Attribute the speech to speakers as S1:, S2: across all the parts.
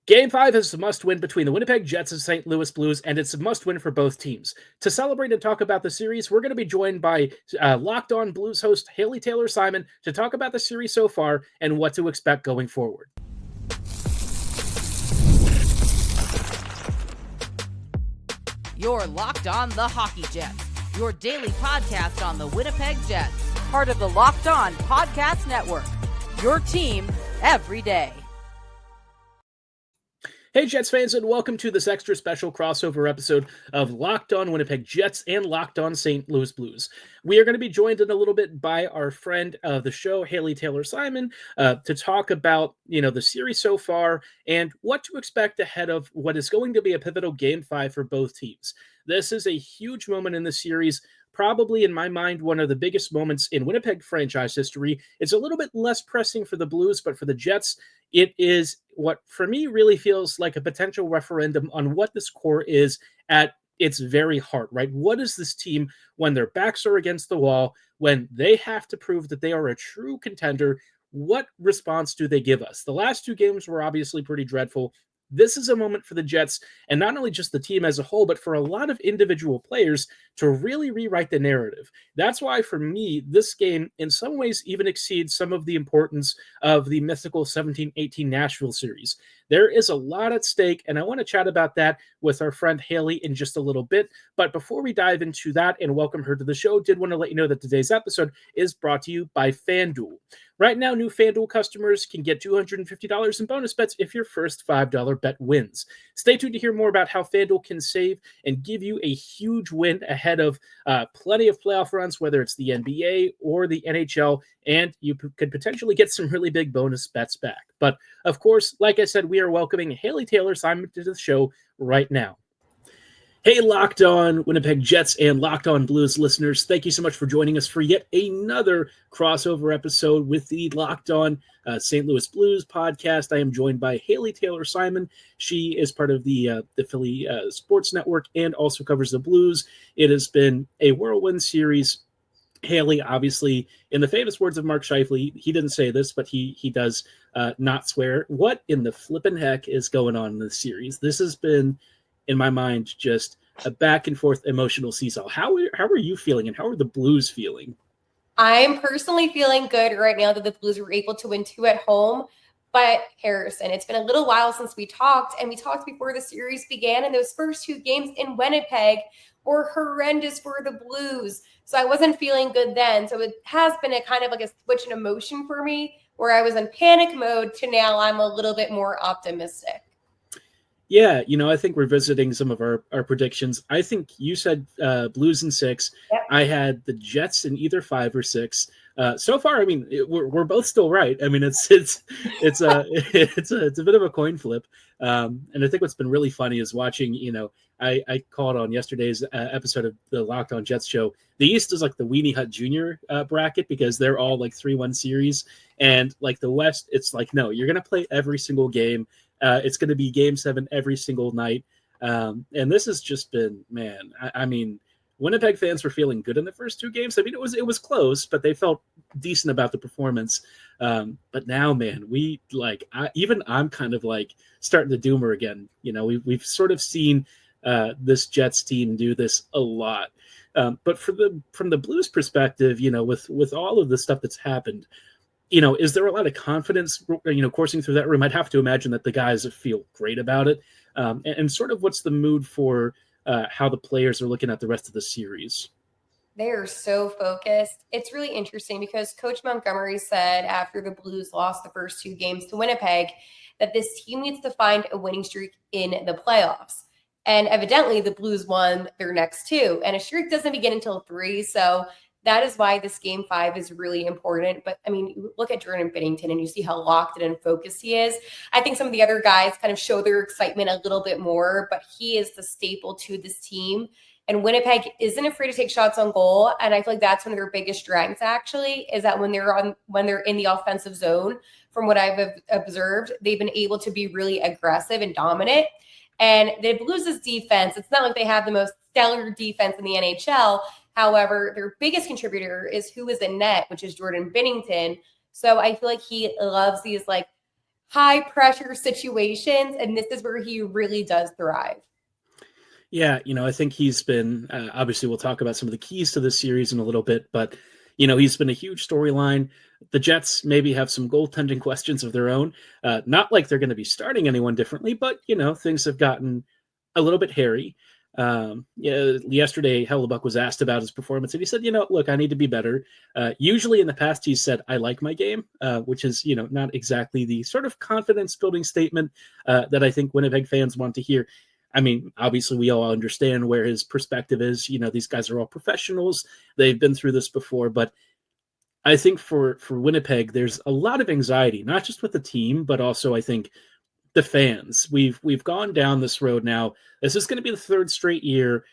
S1: Game 5 is a must-win between the Winnipeg Jets and St. Louis Blues, and it's a must-win for both teams. To celebrate and talk about the series, we're going to be joined by Locked On Blues host Haley Taylor-Simon to talk about the series so far and what to expect going forward.
S2: You're Locked On the Hockey Jets, your daily podcast on the Winnipeg Jets, part of the Locked On Podcast Network, your team every day.
S1: Hey Jets fans, and welcome to this extra special crossover episode of Locked On Winnipeg Jets and Locked On St. Louis Blues. We are going to be joined in a little bit by our friend of the show, Haley Taylor-Simon, to talk about, the series so far and what to expect ahead of what is going to be a pivotal Game 5 for both teams. This is a huge moment in the series. Probably, in my mind, one of the biggest moments in Winnipeg franchise history. It's a little bit less pressing for the Blues, but for the Jets, it is what, for me, really feels like a potential referendum on what this core is at its very heart, right? What is this team when their backs are against the wall, when they have to prove that they are a true contender? What response do they give us? The last two games were obviously pretty dreadful. This is a moment for the Jets, and not only just the team as a whole, but for a lot of individual players to really rewrite the narrative. That's why, for me, this game in some ways even exceeds some of the importance of the mythical 17-18 Nashville series. There is a lot at stake, and I want to chat about that with our friend Haley in just a little bit. But before we dive into that and welcome her to the show, did want to let you know that today's episode is brought to you by FanDuel. Right now, new FanDuel customers can get $250 in bonus bets if your first $5 bet wins. Stay tuned to hear more about how FanDuel can save and give you a huge win ahead of plenty of playoff runs, whether it's the NBA or the NHL, and you could potentially get some really big bonus bets back. But, of course, like I said, we are welcoming Haley Taylor-Simon to the show right now. Hey, Locked On Winnipeg Jets and Locked On Blues listeners, thank you so much for joining us for yet another crossover episode with the Locked On St. Louis Blues podcast. I am joined by Haley Taylor-Simon. She is part of the Philly Sports Network and also covers the Blues. It has been a whirlwind series. Haley, obviously, in the famous words of Mark Scheifele, he didn't say this, but he does not swear. What in the flippin' heck is going on in this series? This has been, in my mind, just a back and forth emotional seesaw. How are you feeling, and how are the Blues feeling?
S3: I'm personally feeling good right now that the Blues were able to win 2 at home. But Harrison, it's been a little while since we talked, and we talked before the series began, and those first 2 games in Winnipeg were horrendous for the Blues. So I wasn't feeling good then. So it has been a kind of like a switch in emotion for me, where I was in panic mode to now I'm a little bit more optimistic.
S1: Yeah, I think we're visiting some of our predictions. I think you said Blues in 6.
S3: Yep.
S1: I had the Jets in either 5 or 6. So far, I mean, we're both still right. I mean, it's a bit of a coin flip. And I think what's been really funny is watching. I called on yesterday's episode of the Locked On Jets show. The East is like the Weenie Hut Jr. Bracket because they're all like 3-1 series, and like the West, it's like no, you're gonna play every single game. It's going to be Game 7 every single night. And this has just been, man, I mean, Winnipeg fans were feeling good in the first 2 games. I mean, it was close, but they felt decent about the performance. But now, man, I'm kind of like starting to doomer again. We've sort of seen this Jets team do this a lot. But from the Blues perspective, with all of the stuff that's happened, is there a lot of confidence, coursing through that room? I'd have to imagine that the guys feel great about it. And sort of what's the mood for how the players are looking at the rest of the series?
S3: They are so focused. It's really interesting because Coach Montgomery said after the Blues lost the first 2 games to Winnipeg that this team needs to find a winning streak in the playoffs. And evidently the Blues won their next 2. And a streak doesn't begin until 3. So that is why this Game 5 is really important. But, I mean, you look at Jordan Binnington and you see how locked in and focused he is. I think some of the other guys kind of show their excitement a little bit more, but he is the staple to this team. And Winnipeg isn't afraid to take shots on goal. And I feel like that's one of their biggest strengths, actually, is that when they're in the offensive zone, from what I've observed, they've been able to be really aggressive and dominant. And the Blues' defense, it's not like they have the most stellar defense in the NHL. However, their biggest contributor is who is in net, which is Jordan Binnington. So I feel like he loves these like high pressure situations, and this is where he really does thrive.
S1: Yeah, I think he's been, obviously we'll talk about some of the keys to this series in a little bit, but, he's been a huge storyline. The Jets maybe have some goaltending questions of their own. Not like they're going to be starting anyone differently, but, things have gotten a little bit hairy. Yesterday, Hellebuyck was asked about his performance, and he said, look, I need to be better. Usually in the past, he said, I like my game, which is, not exactly the sort of confidence-building statement that I think Winnipeg fans want to hear. I mean, obviously, we all understand where his perspective is. These guys are all professionals. They've been through this before. But I think for Winnipeg, there's a lot of anxiety, not just with the team, but also I think the fans. We've gone down this road now. This is going to be the third straight year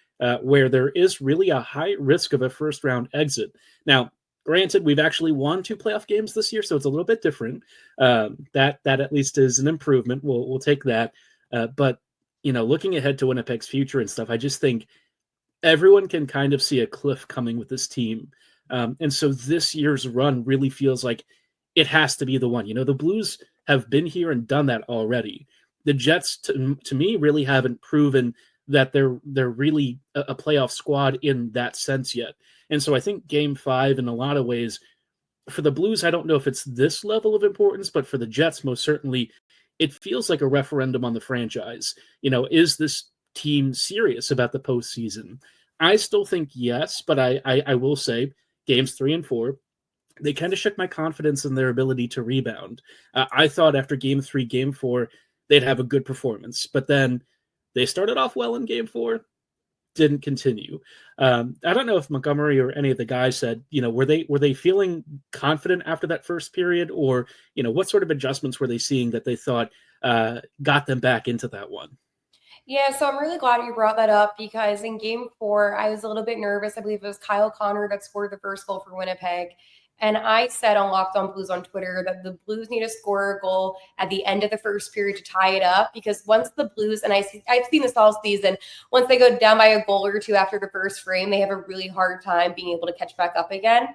S1: where there is really a high risk of a first-round exit. Now, granted, we've actually won 2 playoff games this year, so it's a little bit different. That at least is an improvement. We'll take that. But looking ahead to Winnipeg's future and stuff, I just think everyone can kind of see a cliff coming with this team. And so this year's run really feels like it has to be the one. The Blues have been here and done that already. The Jets, to me, really haven't proven that they're really a playoff squad in that sense yet. And so I think Game 5, in a lot of ways, for the Blues, I don't know if it's this level of importance, but for the Jets, most certainly, it feels like a referendum on the franchise. Is this team serious about the postseason? I still think yes, but I will say games 3 and 4, they kind of shook my confidence in their ability to rebound. I thought after game 3, game 4, they'd have a good performance, but then they started off well in game 4, didn't continue. I don't know if Montgomery or any of the guys said, were they feeling confident after that first period, or what sort of adjustments were they seeing that they thought got them back into that one?
S3: Yeah, so I'm really glad you brought that up, because in game 4, I was a little bit nervous. I believe it was Kyle Connor that scored the first goal for Winnipeg. And I said on Locked On Blues on Twitter that the Blues need to score a goal at the end of the first period to tie it up, because once the Blues, and I've seen this all season, once they go down by a goal or two after the first frame, they have a really hard time being able to catch back up again.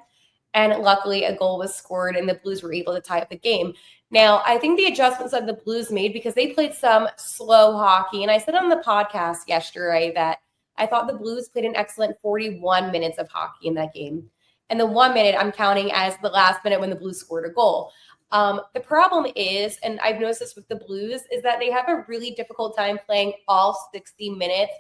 S3: And luckily, a goal was scored and the Blues were able to tie up the game. Now, I think the adjustments that the Blues made, because they played some slow hockey, and I said on the podcast yesterday that I thought the Blues played an excellent 41 minutes of hockey in that game. And the 1 minute I'm counting as the last minute when the Blues scored a goal. The problem is, and I've noticed this with the Blues, is that they have a really difficult time playing all 60 minutes,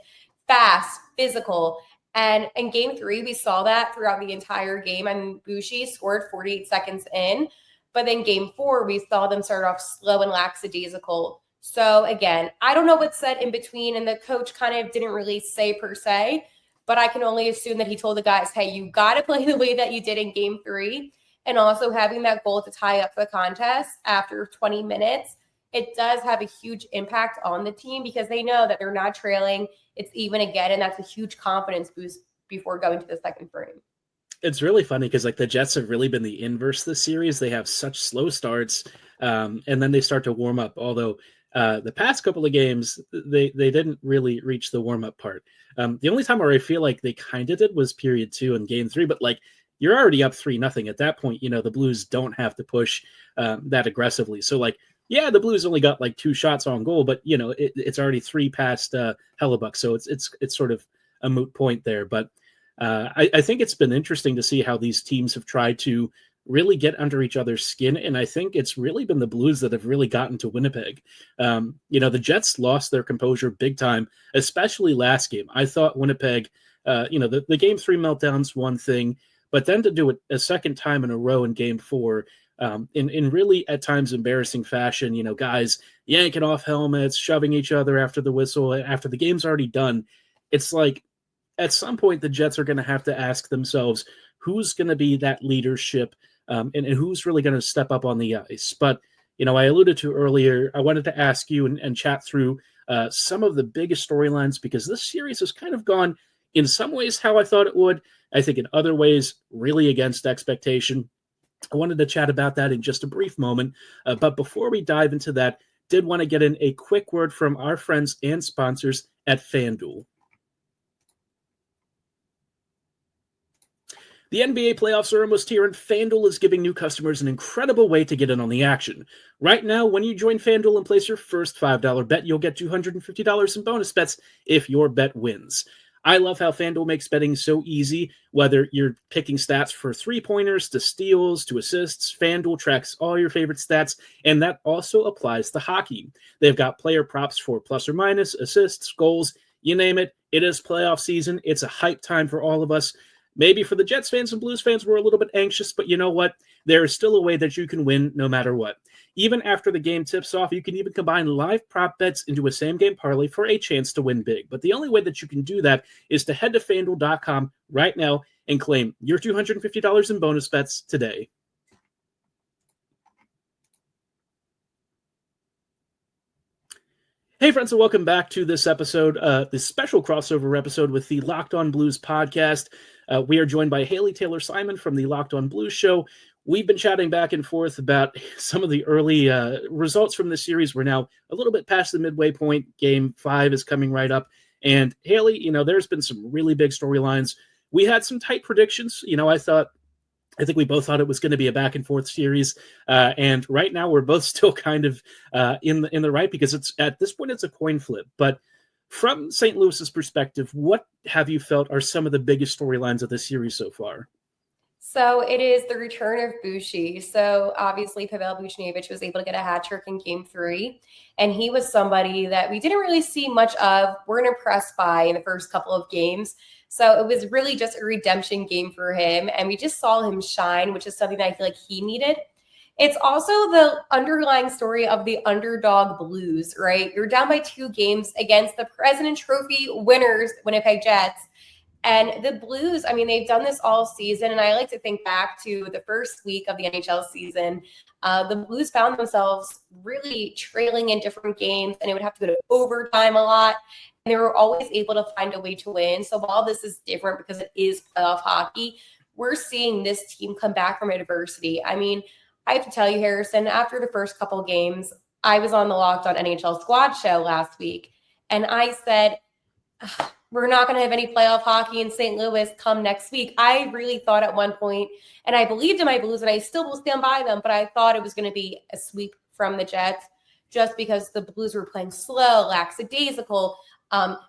S3: fast, physical. And in game 3, we saw that throughout the entire game. I mean, Bushi scored 48 seconds in, but then game 4, we saw them start off slow and lackadaisical. So again, I don't know what's said in between, and the coach kind of didn't really say per se, but I can only assume that he told the guys, hey, you got to play the way that you did in game 3. And also having that goal to tie up the contest after 20 minutes, it does have a huge impact on the team, because they know that they're not trailing. It's even again, and that's a huge confidence boost before going to the second frame.
S1: It's really funny because the Jets have really been the inverse this series. They have such slow starts, and then they start to warm up. Although the past couple of games, they didn't really reach the warm-up part. The only time where I feel like they kind of did was period 2 in game 3, but you're already up 3-0 at that point. The Blues don't have to push that aggressively. So yeah, the Blues only got 2 shots on goal, but it's already 3 past Hellebuyck, so it's sort of a moot point there. But I think it's been interesting to see how these teams have tried to really get under each other's skin, and I think it's really been the Blues that have really gotten to Winnipeg. The Jets lost their composure big time, especially last game. I thought Winnipeg, the game 3 meltdown's one thing, but then to do it a second time in a row in game 4, in really at times embarrassing fashion, guys yanking off helmets, shoving each other after the whistle, after the game's already done. It's at some point the Jets are going to have to ask themselves who's going to be that leadership, and who's really going to step up on the ice. But, I alluded to earlier, I wanted to ask you and chat through some of the biggest storylines, because this series has kind of gone in some ways how I thought it would. I think in other ways, really against expectation. I wanted to chat about that in just a brief moment. But before we dive into that, did want to get in a quick word from our friends and sponsors at FanDuel. The NBA playoffs are almost here, and FanDuel is giving new customers an incredible way to get in on the action. Right now, when you join FanDuel and place your first $5 bet, you'll get $250 in bonus bets if your bet wins. I love how FanDuel makes betting so easy. Whether you're picking stats for three-pointers, to steals, to assists, FanDuel tracks all your favorite stats, and that also applies to hockey. They've got player props for plus or minus, assists, goals, you name it. It is playoff season. It's a hype time for all of us. Maybe for the Jets fans and Blues fans, we're a little bit anxious, but you know what? There is still a way that you can win no matter what. Even after the game tips off, you can even combine live prop bets into a same-game parlay for a chance to win big. But the only way that you can do that is to head to FanDuel.com right now and claim your $250 in bonus bets today. Hey friends, and welcome back to this episode, this special crossover episode with the Locked On Blues podcast. We are joined by Haley Taylor Simon from the Locked On Blues show. We've been chatting back and forth about some of the early results from the series. We're now a little bit past the midway point. Game 5 is coming right up. And Haley, there's been some really big storylines. We had some tight predictions. I think we both thought it was going to be a back and forth series, and right now we're both still kind of in the right, because it's at this point it's a coin flip. But from St. Louis's perspective, what have you felt are some of the biggest storylines of this series so far?
S3: So it is the return of Bushi. So obviously Pavel Buchnevich was able to get a hat trick in Game 3, and he was somebody that we didn't really see much of, weren't impressed by in the first couple of games. So it was really just a redemption game for him, and we just saw him shine, which is something that I feel like he needed. It's also the underlying story of the underdog Blues, right? You're down by 2 games against the President Trophy winners, Winnipeg Jets. And the Blues, they've done this all season. And I like to think back to the first week of the NHL season. The Blues found themselves really trailing in different games, and it would have to go to overtime a lot. And they were always able to find a way to win. So while this is different because it is playoff hockey, we're seeing this team come back from adversity. I have to tell you, Harrison, after the first couple games, I was on the Locked On NHL Squad show last week, and I said, we're not going to have any playoff hockey in St. Louis come next week. I really thought at one point, and I believed in my Blues, and I still will stand by them, but I thought it was going to be a sweep from the Jets just because the Blues were playing slow, lackadaisical,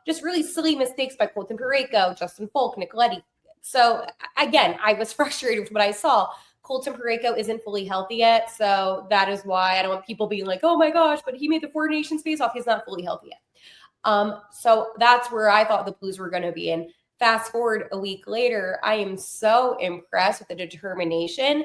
S3: just really silly mistakes by Colton Parayko, Justin Folk, Nicoletti. So again, I was frustrated with what I saw. Colton Parayko isn't fully healthy yet, so that is why I don't want people being like, oh my gosh, but he made the 4 Nations face-off. He's not fully healthy yet. So that's where I thought the Blues were going to be. And fast forward a week later, I am so impressed with the determination.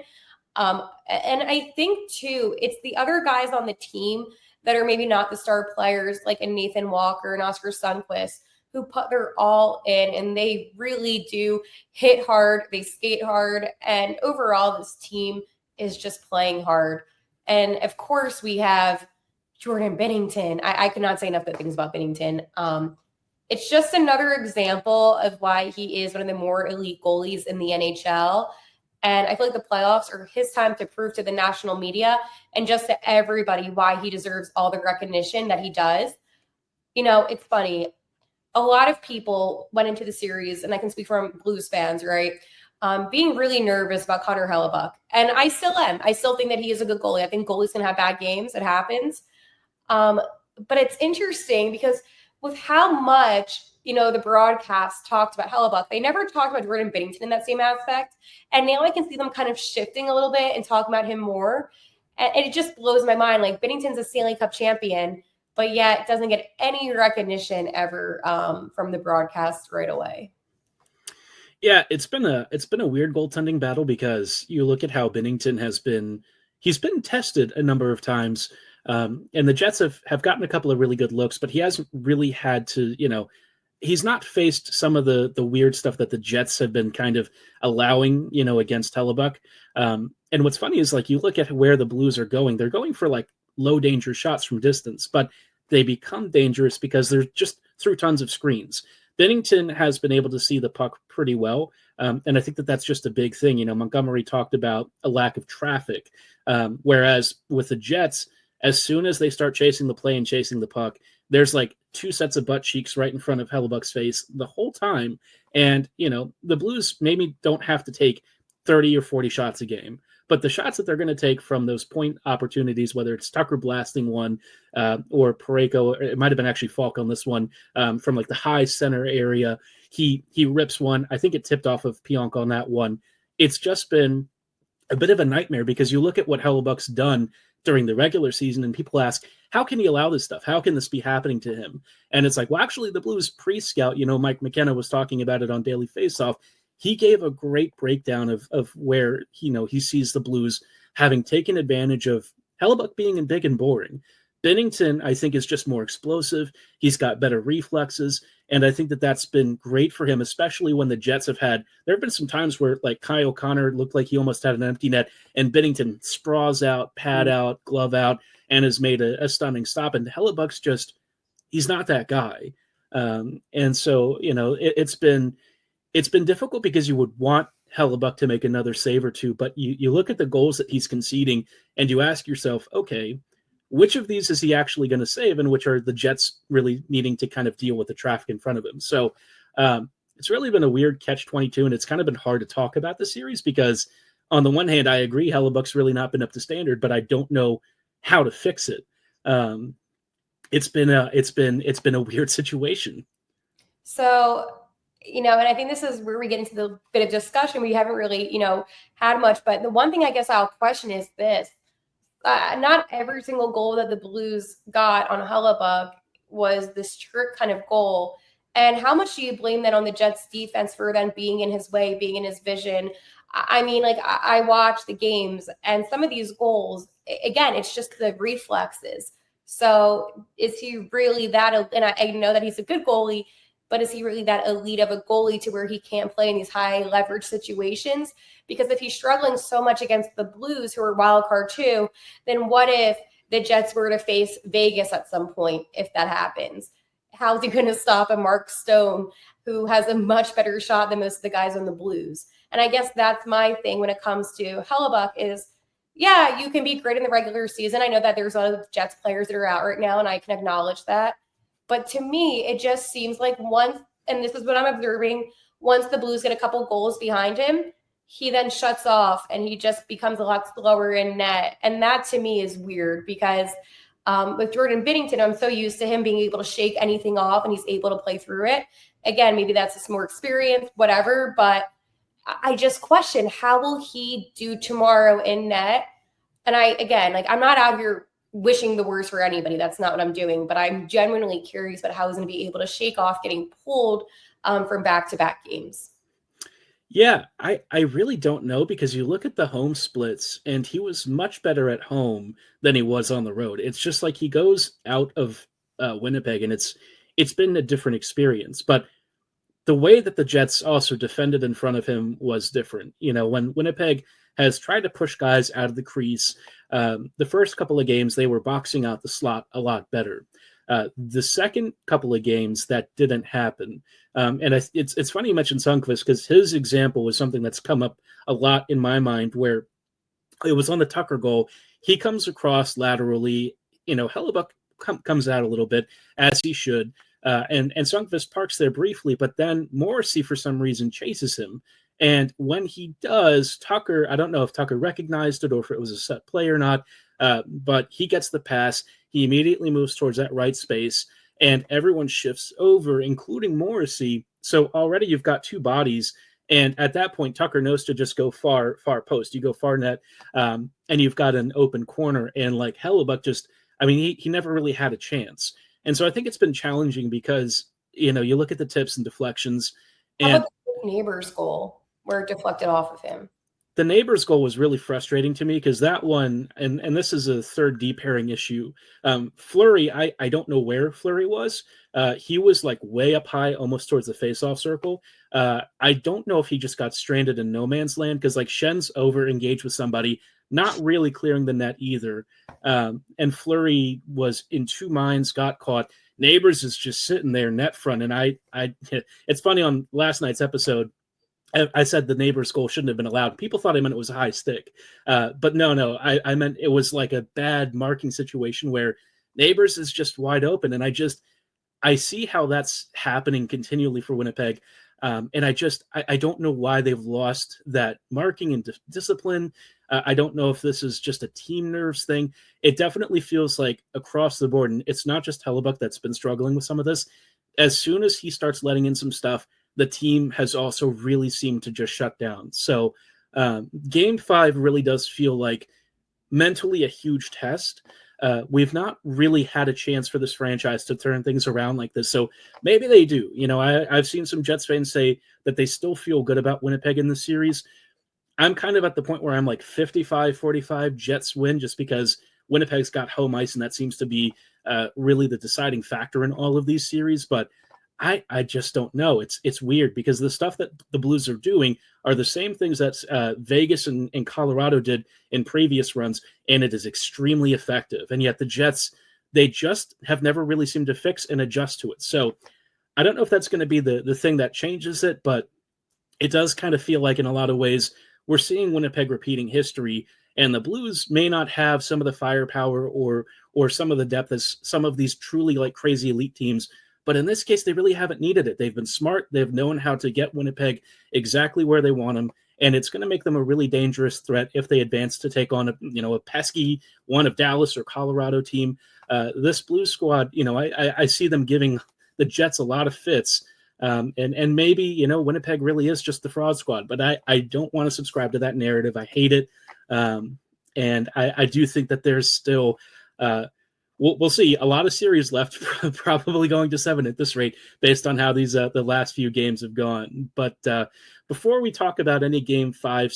S3: And I think too, it's the other guys on the team that are maybe not the star players, like a Nathan Walker and Oscar Sundqvist, who put their all in, and they really do hit hard. They skate hard. And overall, this team is just playing hard. And of course, we have Jordan Binnington. I could not say enough good things about Binnington. It's just another example of why he is one of the more elite goalies in the NHL. And I feel like the playoffs are his time to prove to the national media and just to everybody why he deserves all the recognition that he does. It's funny. A lot of people went into the series, and I can speak from Blues fans, right? Being really nervous about Connor Hellebuyck. And I still am. I still think that he is a good goalie. I think goalies can have bad games. It happens. But it's interesting because with how much, the broadcast talked about Hellebuyck, they never talked about Jordan Binnington in that same aspect. And now I can see them kind of shifting a little bit and talking about him more. And it just blows my mind. Like, Binnington's a Stanley Cup champion, but yet doesn't get any recognition ever from the broadcast right away.
S1: Yeah, it's been a weird goaltending battle, because you look at how Binnington he's been tested a number of times. And the Jets have gotten a couple of really good looks, but he hasn't really had to, he's not faced some of the weird stuff that the Jets have been kind of allowing, against Hellebuyck. And what's funny is, like, you look at where the Blues are going, they're going for like low danger shots from distance, but they become dangerous because they're just through tons of screens. Binnington has been able to see the puck pretty well. And I think that's just a big thing. Montgomery talked about a lack of traffic, whereas with the Jets, as soon as they start chasing the play and chasing the puck, there's like 2 sets of butt cheeks right in front of Hellebuyck's face the whole time. And, the Blues maybe don't have to take 30 or 40 shots a game, but the shots that they're going to take from those point opportunities, whether it's Tucker blasting one or Parayko, or it might have been actually Falk on this one, from like the high center area, he rips one. I think it tipped off of Pionk on that one. It's just been a bit of a nightmare because you look at what Hellebuyck's done during the regular season and people ask, how can he allow this stuff? How can this be happening to him? And it's like, well, actually the Blues pre-scout, Mike McKenna was talking about it on Daily Faceoff. He gave a great breakdown of where, he sees the Blues having taken advantage of Hellebuyck being big and boring. Binnington, I think, is just more explosive. He's got better reflexes. And I think that that's been great for him, especially when the Jets there have been some times where like Kyle O'Connor looked like he almost had an empty net and Binnington spraws out, pad out, glove out, and has made a stunning stop. And Hellebuyck's he's not that guy. And so, it's been difficult because you would want Hellebuyck to make another save or two, but you look at the goals that he's conceding and you ask yourself, okay, which of these is he actually going to save and which are the Jets really needing to kind of deal with the traffic in front of him? So it's really been a weird catch-22, and it's kind of been hard to talk about the series because on the one hand, I agree Hellebuyck's really not been up to standard, but I don't know how to fix it. It's been a weird situation.
S3: So, and I think this is where we get into the bit of discussion. We haven't really, had much, but the one thing I guess I'll question is this. Not every single goal that the Blues got on Hellebuyck was this trick kind of goal. And how much do you blame that on the Jets defense for then being in his way, being in his vision? I mean, like I watch the games and some of these goals, again, it's just the reflexes. So is he really that, and I know that he's a good goalie, but is he really that elite of a goalie to where he can't play in these high leverage situations? Because if he's struggling so much against the Blues, who are wild card too, then what if the Jets were to face Vegas at some point, if that happens? How's he going to stop a Mark Stone who has a much better shot than most of the guys on the Blues? And I guess that's my thing when it comes to Hellebuyck is, yeah, you can be great in the regular season. I know that there's a lot of Jets players that are out right now, and I can acknowledge that. But to me, it just seems like once, and this is what I'm observing, once the Blues get a couple goals behind him, he then shuts off and he just becomes a lot slower in net. And that to me is weird because with Jordan Binnington, I'm so used to him being able to shake anything off and he's able to play through it. Again, maybe that's just more experience, whatever. But I just question, how will he do tomorrow in net? And I'm not out here wishing the worst for anybody. That's not what I'm doing. But I'm genuinely curious about how he's going to be able to shake off getting pulled from back-to-back games.
S1: Yeah, I really don't know because you look at the home splits and he was much better at home than he was on the road. It's just like he goes out of Winnipeg and it's been a different experience. But the way that the Jets also defended in front of him was different. When Winnipeg has tried to push guys out of the crease, the first couple of games, they were boxing out the slot a lot better. The second couple of games, that didn't happen. It's funny you mentioned Sundqvist because his example was something that's come up a lot in my mind where it was on the Tucker goal. He comes across laterally, Hellebuyck comes out a little bit, as he should, and Sundqvist parks there briefly, but then Morrissey, for some reason, chases him. And when he does, Tucker, I don't know if Tucker recognized it or if it was a set play or not, but he gets the pass. He immediately moves towards that right space, and everyone shifts over, including Morrissey. So already you've got two bodies, and at that point, Tucker knows to just go far post. You go far net, and you've got an open corner. And like Hellebuyck he never really had a chance. And so I think it's been challenging because, you look at the tips and deflections. And
S3: how about the neighbor's goal where it deflected off of him?
S1: The neighbor's goal was really frustrating to me because that one, and this is a third D pairing issue. Fleury, I don't know where Fleury was. He was like way up high, almost towards the face-off circle. I don't know if he just got stranded in no man's land because like Schen's over engaged with somebody, not really clearing the net either. And Fleury was in two minds, got caught. Neighbors is just sitting there net front. And I it's funny on last night's episode, I said the neighbor's goal shouldn't have been allowed. People thought I meant it was a high stick. But no, I meant it was like a bad marking situation where neighbors is just wide open. And I see how that's happening continually for Winnipeg. And I don't know why they've lost that marking and discipline. I don't know if this is just a team nerves thing. It definitely feels like across the board, and it's not just Hellebuyck that's been struggling with some of this. As soon as he starts letting in some stuff, the team has also really seemed to just shut down. So game 5 really does feel like mentally a huge test. We've not really had a chance for this franchise to turn things around like this. So maybe they do. I've seen some Jets fans say that they still feel good about Winnipeg in the series. I'm kind of at the point where I'm like 55-45 Jets win, just because Winnipeg's got home ice, and that seems to be really the deciding factor in all of these series. But I just don't know. It's weird because the stuff that the Blues are doing are the same things that Vegas and Colorado did in previous runs, and it is extremely effective. And yet the Jets, they just have never really seemed to fix and adjust to it. So I don't know if that's going to be the thing that changes it, but it does kind of feel like in a lot of ways we're seeing Winnipeg repeating history, and the Blues may not have some of the firepower or some of the depth as some of these truly like crazy elite teams. But in this case, they really haven't needed it. They've been smart. They've known how to get Winnipeg exactly where they want them. And it's going to make them a really dangerous threat if they advance to take on a pesky one of Dallas or Colorado team. This Blues squad, I see them giving the Jets a lot of fits. And maybe, Winnipeg really is just the fraud squad. But I don't want to subscribe to that narrative. I hate it. And I do think that there's still we'll see a lot of series left, probably going to 7 at this rate, based on how these the last few games have gone. But before we talk about any game 5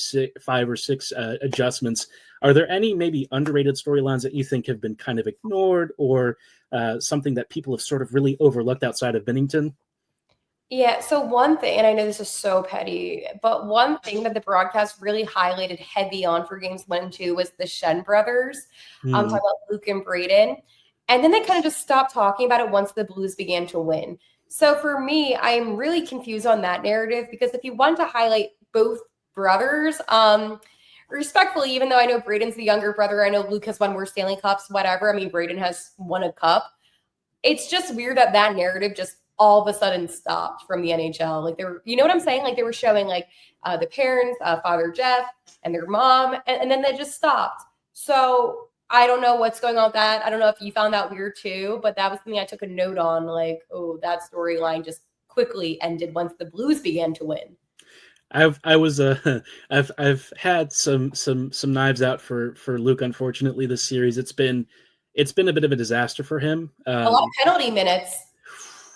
S1: or 6 adjustments, are there any maybe underrated storylines that you think have been kind of ignored, or something that people have sort of really overlooked outside of Binnington?
S3: Yeah, so one thing, and I know this is so petty, but one thing that the broadcast really highlighted heavy on for games 1 and 2 was the Shen brothers. I'm talking about Luke and Braden. And then they kind of just stopped talking about it once the Blues began to win. So for me, I'm really confused on that narrative, because if you want to highlight both brothers, respectfully, even though I know Braden's the younger brother, I know Luke has won more Stanley Cups, whatever. I mean, Braden has won a cup. It's just weird that narrative just all of a sudden stopped from the NHL. Like, they were, you know what I'm saying? Like, they were showing like the parents, Father Jeff and their mom, and then they just stopped. So I don't know what's going on with that. I don't know if you found that weird too, but that was something I took a note on. Like, oh, that storyline just quickly ended once the Blues began to win.
S1: I've had some knives out for Luke. Unfortunately, this series it's been a bit of a disaster for him.
S3: A lot of penalty minutes.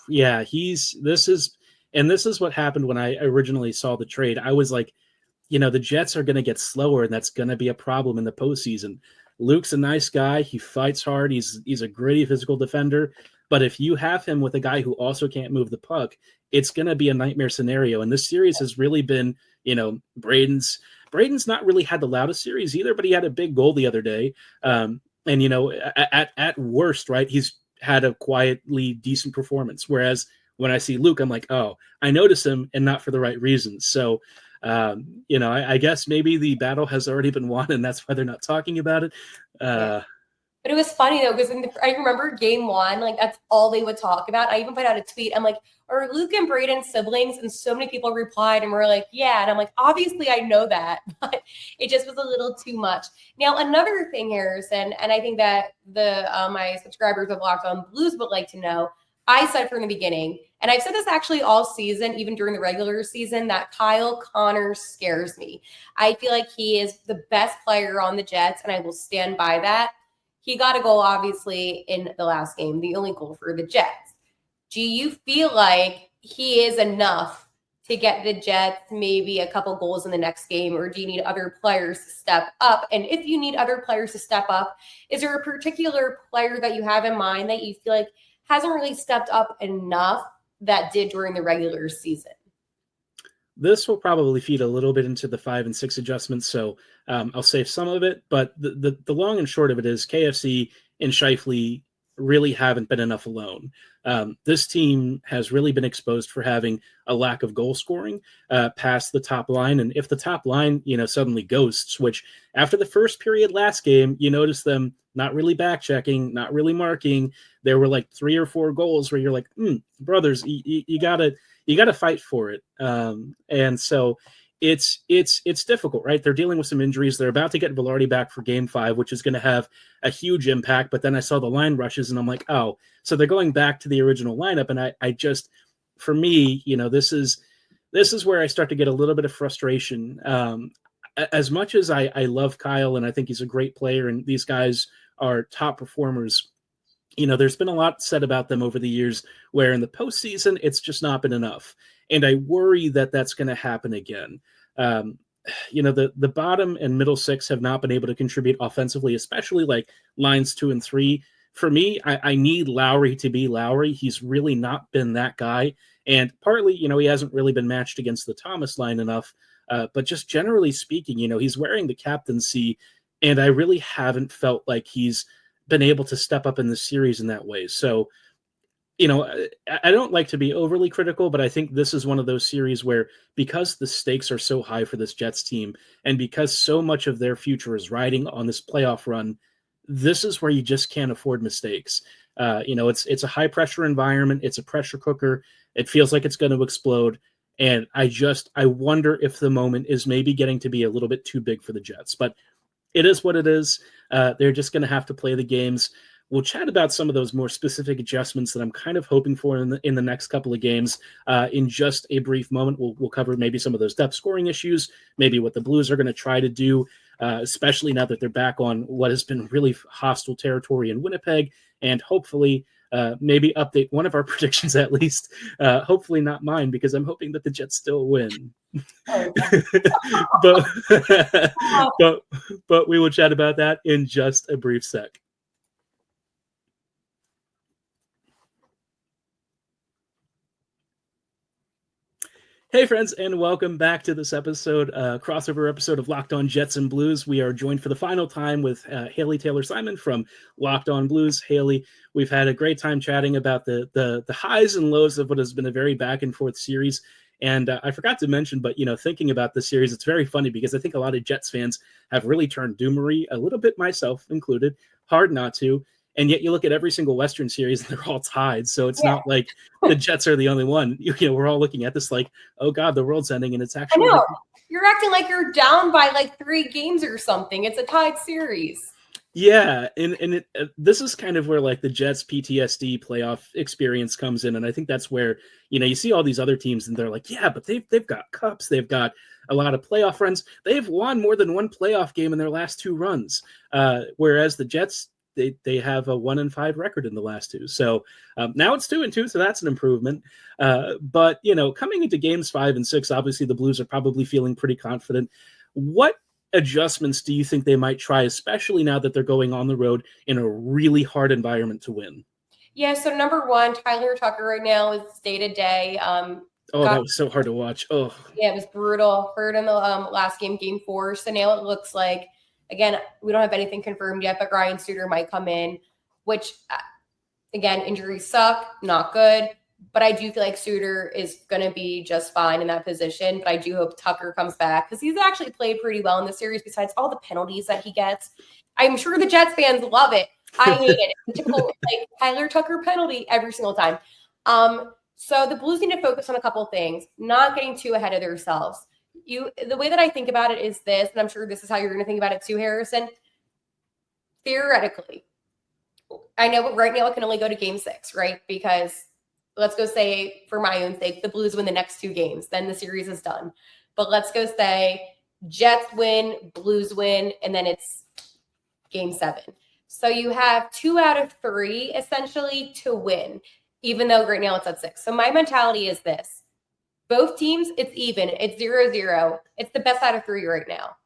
S1: Yeah, this is what happened when I originally saw the trade. I was like, the Jets are going to get slower, and that's going to be a problem in the postseason. Luke's a nice guy. He fights hard. He's a gritty physical defender. But if you have him with a guy who also can't move the puck, it's going to be a nightmare scenario. And this series has really been, Braden's not really had the loudest series either, but he had a big goal the other day. And, at worst, right, he's had a quietly decent performance. Whereas when I see Luke, I'm like, oh, I notice him, and not for the right reasons. So, I guess maybe the battle has already been won, and that's why they're not talking about it.
S3: Yeah. But it was funny though, because I remember game 1, like that's all they would talk about. I even put out a tweet. I'm like, are Luke and Braden siblings? And so many people replied and were like, yeah. And I'm like, obviously I know that, but it just was a little too much. Now, another thing, Harrison, and I think that my subscribers of Locked On Blues would like to know, I said from the beginning, and I've said this actually all season, even during the regular season, that Kyle Connor scares me. I feel like he is the best player on the Jets, and I will stand by that. He got a goal, obviously, in the last game, the only goal for the Jets. Do you feel like he is enough to get the Jets maybe a couple goals in the next game, or do you need other players to step up? And if you need other players to step up, is there a particular player that you have in mind that you feel like hasn't really stepped up enough that did during the regular season?
S1: This will probably feed a little bit into the 5 and 6 adjustments, so I'll save some of it. But the long and short of it is KFC and Scheifele really haven't been enough alone. This team has really been exposed for having a lack of goal scoring past the top line. And if the top line, suddenly ghosts, which after the first period last game, you notice them not really back checking, not really marking. There were like 3 or 4 goals where you're like, brothers, you gotta fight for it. And so it's difficult, right? They're dealing with some injuries. They're about to get Velarde back for game 5, which is going to have a huge impact. But then I saw the line rushes and I'm like, oh, so they're going back to the original lineup. And I just, for me, this is where I start to get a little bit of frustration. As much as I love Kyle and I think he's a great player and these guys are top performers, there's been a lot said about them over the years where in the postseason, it's just not been enough. And I worry that that's going to happen again. The bottom and middle 6 have not been able to contribute offensively, especially like lines 2 and 3. For me, I need Lowry to be Lowry. He's really not been that guy. And partly, he hasn't really been matched against the Thomas line enough. But just generally speaking, he's wearing the captaincy. And I really haven't felt like he's been able to step up in the series in that way. So, I don't like to be overly critical, but I think this is one of those series where because the stakes are so high for this Jets team and because so much of their future is riding on this playoff run, this is where you just can't afford mistakes. It's a high pressure environment. It's a pressure cooker. It feels like it's going to explode. And I wonder if the moment is maybe getting to be a little bit too big for the Jets, but it is what it is. They're just going to have to play the games. We'll chat about some of those more specific adjustments that I'm kind of hoping for in the next couple of games in just a brief moment. We'll cover maybe some of those depth scoring issues, maybe what the Blues are going to try to do, especially now that they're back on what has been really hostile territory in Winnipeg, and hopefully maybe update one of our predictions at least. Hopefully not mine, because I'm hoping that the Jets still win. but we will chat about that in just a brief sec. Hey, friends, and welcome back to this episode, crossover episode of Locked On Jets and Blues. We are joined for the final time with Haley Taylor-Simon from Locked On Blues. Haley, we've had a great time chatting about the highs and lows of what has been a very back-and-forth series. And I forgot to mention, but, thinking about the series, it's very funny because I think a lot of Jets fans have really turned doomery, a little bit myself included, hard not to. And yet you look at every single Western series and they're all tied. So it's not like the Jets are the only one. We're all looking at this like, oh God, the world's ending. And it's actually.
S3: I know. You're acting like you're down by like 3 games or something. It's a tied series.
S1: Yeah. And this is kind of where like the Jets PTSD playoff experience comes in. And I think that's where, you see all these other teams and they're like, yeah, but they've got cups. They've got a lot of playoff runs. They've won more than one playoff game in their last 2 runs. Whereas the Jets, they have a 1-5 record in the last 2. So now it's 2-2. So that's an improvement. But, coming into games 5 and 6, obviously the Blues are probably feeling pretty confident. What adjustments do you think they might try, especially now that they're going on the road in a really hard environment to win?
S3: Yeah. So number 1, Tyler Tucker right now is day to day.
S1: That was so hard to watch. Oh,
S3: yeah, it was brutal. Hurt in the last game 4. So now it looks like, again, we don't have anything confirmed yet, but Ryan Suter might come in, which, again, injuries suck, not good. But I do feel like Suter is going to be just fine in that position. But I do hope Tucker comes back because he's actually played pretty well in the series besides all the penalties that he gets. I'm sure the Jets fans love it. I hate it. Typical like Tyler Tucker penalty every single time. So the Blues need to focus on a couple things, not getting too ahead of themselves. The way that I think about it is this, and I'm sure this is how you're going to think about it too, Harrison. Theoretically, I know right now it can only go to game 6, right? Because let's go say, for my own sake, the Blues win the next 2 games, then the series is done. But let's go say Jets win, Blues win, and then it's game 7. So you have 2 out of 3 essentially to win, even though right now it's at 6. So my mentality is this. Both teams, it's even. It's 0-0. It's the best out of 3 right now.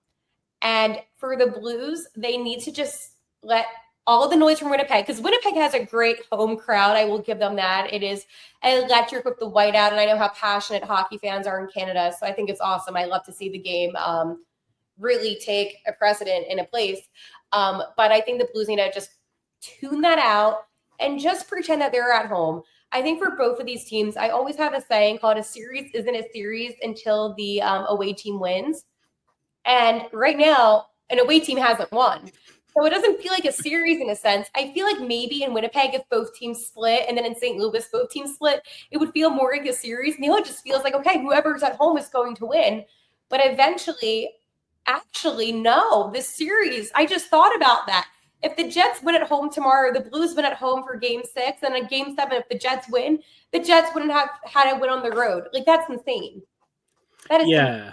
S3: And for the Blues, they need to just let all the noise from Winnipeg, because Winnipeg has a great home crowd. I will give them that. It is electric with the whiteout, and I know how passionate hockey fans are in Canada, so I think it's awesome. I love to see the game really take a precedent in a place. But I think the Blues need to just tune that out and just pretend that they're at home. I think for both of these teams, I always have a saying called a series isn't a series until the away team wins. And right now, an away team hasn't won. So it doesn't feel like a series in a sense. I feel like maybe in Winnipeg, if both teams split, and then in St. Louis, both teams split, it would feel more like a series. Now it just feels like, okay, whoever's at home is going to win. But eventually, actually, no, this series, I just thought about that. If the Jets win at home tomorrow, the Blues win at home for game 6, and in game 7, if the Jets win, the Jets wouldn't have had a win on the road. Like, that's insane. That is
S1: Yeah.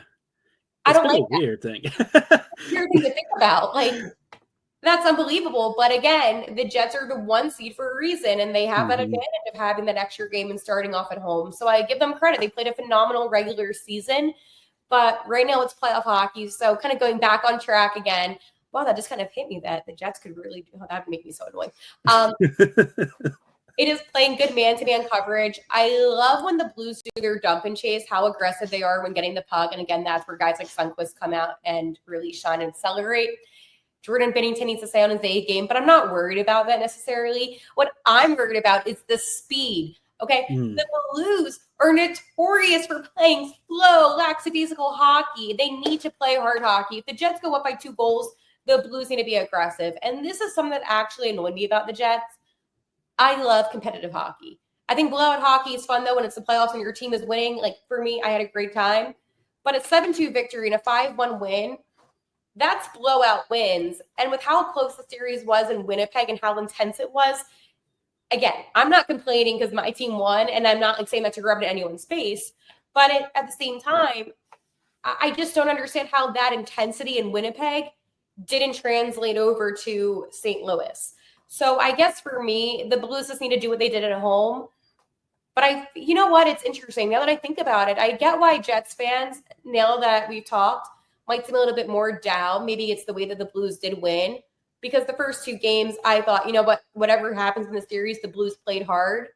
S3: I don't like
S1: a weird thing.
S3: Weird thing to think about. Like, that's unbelievable. But again, the Jets are the 1 seed for a reason, and they have that advantage of having that extra game and starting off at home. So I give them credit. They played a phenomenal regular season, but right now it's playoff hockey. So kind of going back on track again. Wow, that just kind of hit me that the Jets could really do that. Would make me so annoying. It is playing good man-to-man coverage. I love when the Blues do their dump and chase, how aggressive they are when getting the puck. And again, that's where guys like Sundqvist come out and really shine and celebrate. Jordan Binnington needs to stay on his A game, but I'm not worried about that necessarily. What I'm worried about is the speed. Okay, the Blues are notorious for playing slow, lackadaisical hockey. They need to play hard hockey. If the Jets go up by 2 goals, the Blues need to be aggressive. And this is something that actually annoyed me about the Jets. I love competitive hockey. I think blowout hockey is fun, though, when it's the playoffs and your team is winning. Like, for me, I had a great time. But a 7-2 victory and a 5-1 win, that's blowout wins. And with how close the series was in Winnipeg and how intense it was, again, I'm not complaining because my team won, and I'm not like saying that to rub it in anyone's face. But at the same time, I just don't understand how that intensity in Winnipeg didn't translate over to St. Louis. So I guess for me, the Blues just need to do what they did at home. But you know what? It's interesting. Now that I think about it, I get why Jets fans, now that we've talked, might seem a little bit more down. Maybe it's the way that the Blues did win. Because the first 2 games, I thought, you know what, whatever happens in the series, the Blues played hard.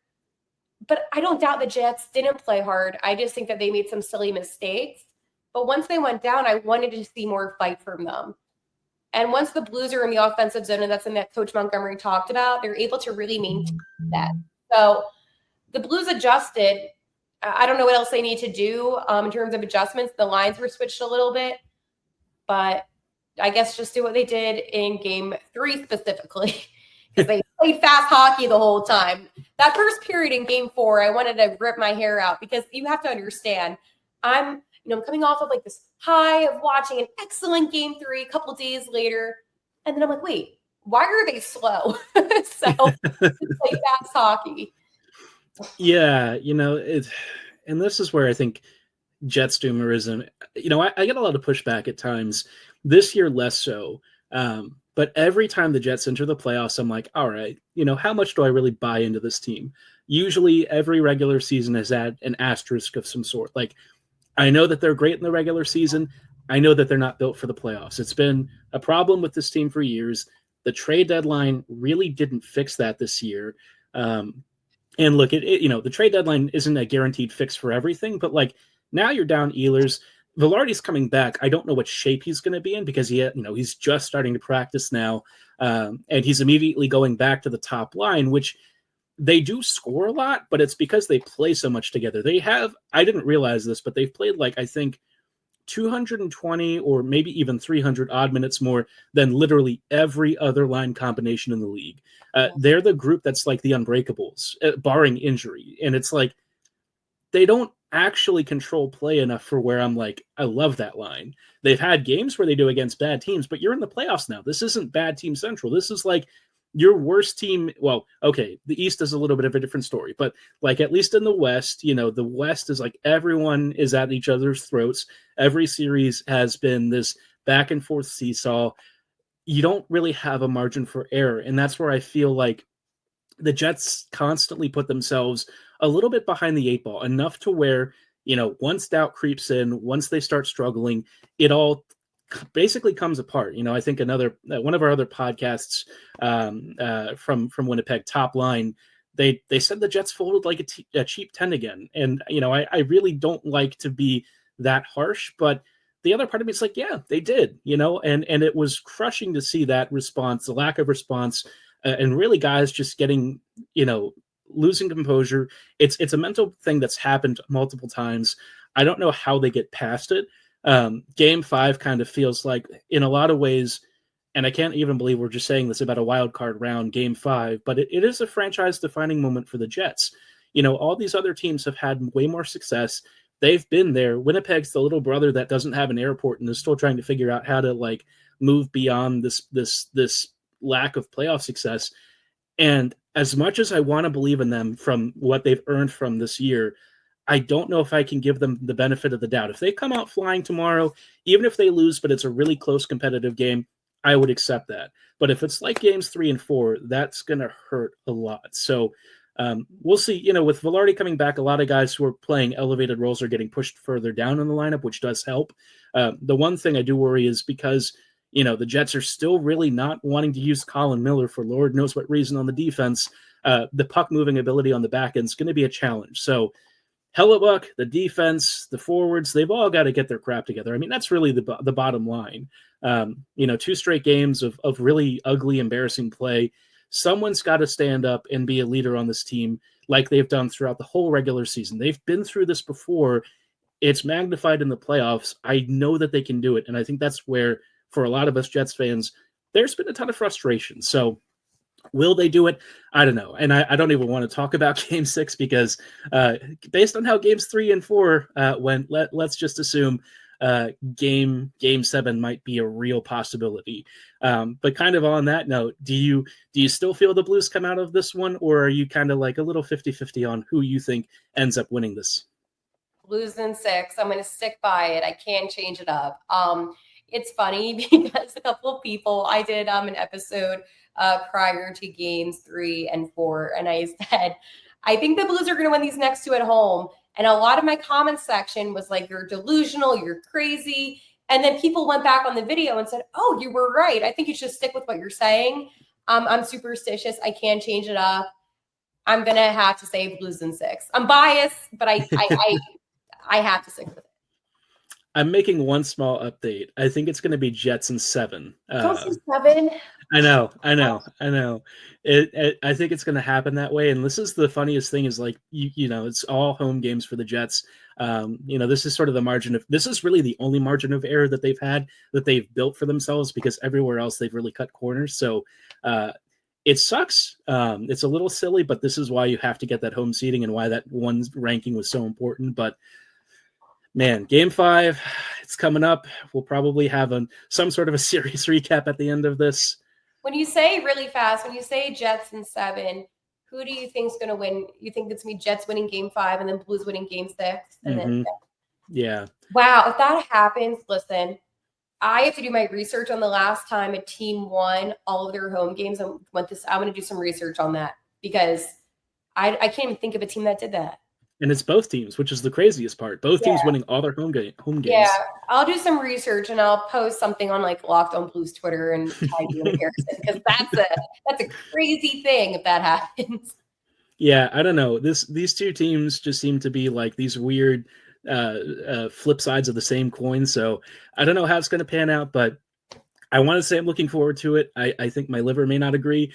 S3: But I don't doubt the Jets didn't play hard. I just think that they made some silly mistakes. But once they went down, I wanted to see more fight from them. And once the Blues are in the offensive zone, and that's something that Coach Montgomery talked about, they're able to really maintain that. So the Blues adjusted. I don't know what else they need to do in terms of adjustments. The lines were switched a little bit. But I guess just do what they did in game 3 specifically, because they played fast hockey the whole time. That first period in game 4, I wanted to rip my hair out because you have to understand, I'm coming off of like this high of watching an excellent game 3 a couple days later. And then I'm like, wait, why are they slow? So it's like fast hockey.
S1: Yeah, and this is where I think Jets doomerism, I get a lot of pushback at times. This year, less so. But every time the Jets enter the playoffs, I'm like, all right, how much do I really buy into this team? Usually every regular season has had an asterisk of some sort. Like, I know that they're great in the regular season. I know that they're not built for the playoffs. It's been a problem with this team for years. The trade deadline really didn't fix that this year. And look, the trade deadline isn't a guaranteed fix for everything, but like now you're down Ehlers. Velarde's coming back. I don't know what shape he's going to be in because he's just starting to practice now. And he's immediately going back to the top line, which they do score a lot, but it's because they play so much together. I didn't realize this, but they've played I think 220 or maybe even 300 odd minutes more than literally every other line combination in the league. They're the group that's like the unbreakables, barring injury. And it's like, they don't actually control play enough for where I'm like, I love that line. They've had games where they do against bad teams, but you're in the playoffs now. This isn't bad team central. This is like your worst team. Well, okay, the East is a little bit of a different story, but like at least in the West, the West is like everyone is at each other's throats. Every series has been this back and forth seesaw. You don't really have a margin for error. And that's where I feel like the Jets constantly put themselves a little bit behind the 8 ball, enough to where, once doubt creeps in, once they start struggling, it all basically comes apart. I think one of our other podcasts from Winnipeg, Top Line, they said the Jets folded like a cheap 10 again. And, I really don't like to be that harsh, but the other part of me is like, yeah, they did, and it was crushing to see that response, the lack of response. and really guys just getting, losing composure. It's a mental thing that's happened multiple times. I don't know how they get past it. Game 5 kind of feels like, in a lot of ways, and I can't even believe we're just saying this about a wild card round, Game 5, but it is a franchise-defining moment for the Jets. All these other teams have had way more success. They've been there. Winnipeg's the little brother that doesn't have an airport and is still trying to figure out how to move beyond this lack of playoff success. And as much as I want to believe in them from what they've earned from this year, I don't know if I can give them the benefit of the doubt. If they come out flying tomorrow, even if they lose, but it's a really close competitive game, I would accept that. But if it's like games 3 and 4, that's going to hurt a lot. So we'll see. With Velarde coming back, a lot of guys who are playing elevated roles are getting pushed further down in the lineup, which does help. The one thing I do worry is because the Jets are still really not wanting to use Colin Miller for Lord knows what reason on the defense. The puck moving ability on the back end is going to be a challenge. So Hellebuyck, the defense, the forwards, they've all got to get their crap together. I mean, that's really the bottom line. 2 straight games of really ugly, embarrassing play. Someone's got to stand up and be a leader on this team like they've done throughout the whole regular season. They've been through this before. It's magnified in the playoffs. I know that they can do it. And I think that's where, for a lot of us Jets fans, there's been a ton of frustration. So will they do it? I don't know. And I don't even want to talk about Game 6 because based on how Games 3 and 4 went, let's just assume Game 7 might be a real possibility. But kind of on that note, do you still feel the Blues come out of this one, or are you kind of like a little 50-50 on who you think ends up winning this?
S3: Blues in 6. I'm going to stick by it. I can't change it up. It's funny because a couple of people, I did an episode prior to games 3 and 4, and I said, I think the Blues are going to win these next 2 at home. And a lot of my comment section was like, you're delusional, you're crazy. And then people went back on the video and said, oh, you were right. I think you should stick with what you're saying. I'm superstitious. I can't change it up. I'm going to have to say Blues in 6. I'm biased, but I have to stick with it.
S1: I'm making one small update. I think it's going to be Jets in 7.
S3: 7?
S1: I know. I think it's going to happen that way. And this is the funniest thing is it's all home games for the Jets. This is sort of this is really the only margin of error that they've had, that they've built for themselves, because everywhere else they've really cut corners. So it sucks. It's a little silly, but this is why you have to get that home seating and why that one ranking was so important. But man, Game 5, it's coming up. We'll probably have some sort of a series recap at the end of this.
S3: When you say really fast, when you say Jets in 7, who do you think is going to win? You think it's going to be Jets winning Game 5 and then Blues winning Game 6? And then
S1: yeah.
S3: Wow, if that happens, listen, I have to do my research on the last time a team won all of their home games. I'm going to do some research on that because I can't even think of a team that did that.
S1: And it's both teams, which is the craziest part. Both teams winning all their home games.
S3: Yeah, I'll do some research and I'll post something on Locked On Blues Twitter and tag you in Harrison, because that's a crazy thing if that happens.
S1: Yeah, I don't know. These two teams just seem to be like these weird flip sides of the same coin. So I don't know how it's going to pan out, but I want to say I'm looking forward to it. I think my liver may not agree.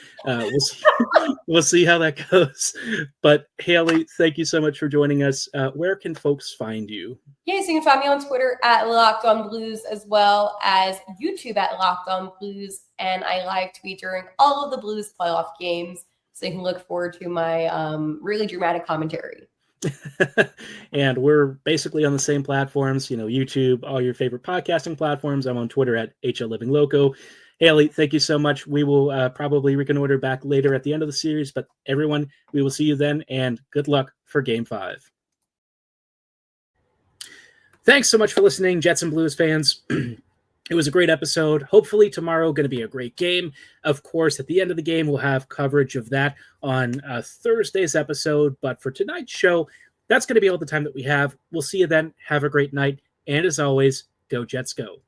S1: We'll see how that goes. But Haley, thank you so much for joining us. Where can folks find you?
S3: Yes, you can find me on Twitter at Locked On Blues, as well as YouTube at Locked On Blues. And I live tweet during all of the Blues playoff games, so you can look forward to my really dramatic commentary.
S1: And we're basically on the same platforms, YouTube, all your favorite podcasting platforms. I'm on Twitter at HLLivingLoco. Haley, thank you so much. We will probably reconnoiter back later at the end of the series, but everyone, we will see you then, and good luck for Game 5. Thanks so much for listening, Jets and Blues fans. It was a great episode. Hopefully tomorrow going to be a great game. Of course, at the end of the game, we'll have coverage of that on Thursday's episode. But for tonight's show, that's going to be all the time that we have. We'll see you then. Have a great night. And as always, go Jets go.